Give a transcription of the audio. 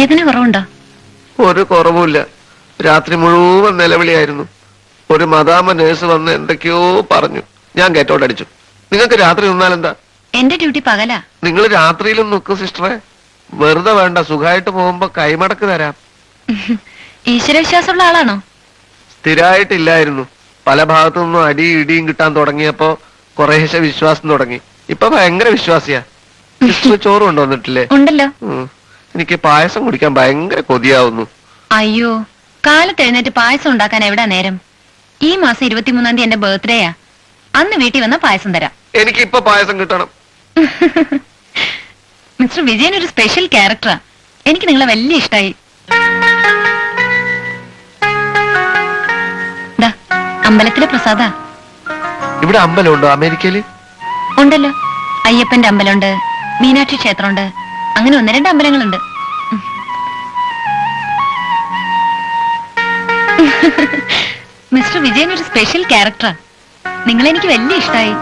വേദന കുറവുണ്ടോ? ഒരു കുറവുമില്ല. രാത്രി മുഴുവൻ നിലവിളിയായിരുന്നു. ഒരു മദാമ നേഴ്സ് വന്ന് എന്തൊക്കെയോ പറഞ്ഞു. ഞാൻ ഗേറ്റോടടിച്ചു. നിങ്ങൾക്ക് രാത്രി നിന്നാലെന്താ? എന്റെ ഡ്യൂട്ടി പകലാ. നിങ്ങൾ രാത്രിയിലും നിൽക്കും സിസ്റ്ററെ. വെറുതെ വേണ്ട, സുഖമായിട്ട് പോകുമ്പോ കൈമടക്ക് തരാം. ഈശ്വരവിശ്വാസമുള്ള ആളാണോ? സ്ഥിരമായിട്ടില്ലായിരുന്നു. പല ഭാഗത്തു നിന്നും അടിയും ഇടിയും കിട്ടാൻ തുടങ്ങിയപ്പോ കുറേശ്ശെ വിശ്വാസം തുടങ്ങി. ഇപ്പൊ ഭയങ്കര വിശ്വാസിയാ. സിസ്റ്റർ ചോറ് കൊണ്ടുവന്നിട്ടില്ലേ? ഉണ്ടല്ലോ. എനിക്ക് പായസം കുടിക്കാൻ ഭയങ്കര കൊതിയാവുന്നു. അയ്യോ, കാലത്ത് എഴുന്നേറ്റ് പായസം ഉണ്ടാക്കാൻ എവിടാ നേരം? ഈ മാസം 23-ാം തീയതി എന്റെ ബർത്ത്ഡേയാ. അന്ന് വീട്ടിൽ വന്ന പായസം തരാം. എനിക്ക് ഇപ്പൊ പായസം കിട്ടണം. മിസ്റ്റർ വിജയൻ ഒരു സ്പെഷ്യൽ ക്യാരക്ടറാ. എനിക്ക് നിങ്ങളെ വലിയ ഇഷ്ടായി. അമ്പലത്തിലെ പ്രസാദ. ഇവിടെ അമ്പലമുണ്ടോ അമേരിക്കയില്? ഉണ്ടല്ലോ. അയ്യപ്പന്റെ അമ്പലമുണ്ട്, മീനാക്ഷി ക്ഷേത്രമുണ്ട്, അങ്ങനെ 1-2 അമ്പലങ്ങളുണ്ട്. മിസ്റ്റർ വിജയൻ ഒരു സ്പെഷ്യൽ ക്യാരക്ടറാ. നിങ്ങളെനിക്ക് വലിയ ഇഷ്ടായി.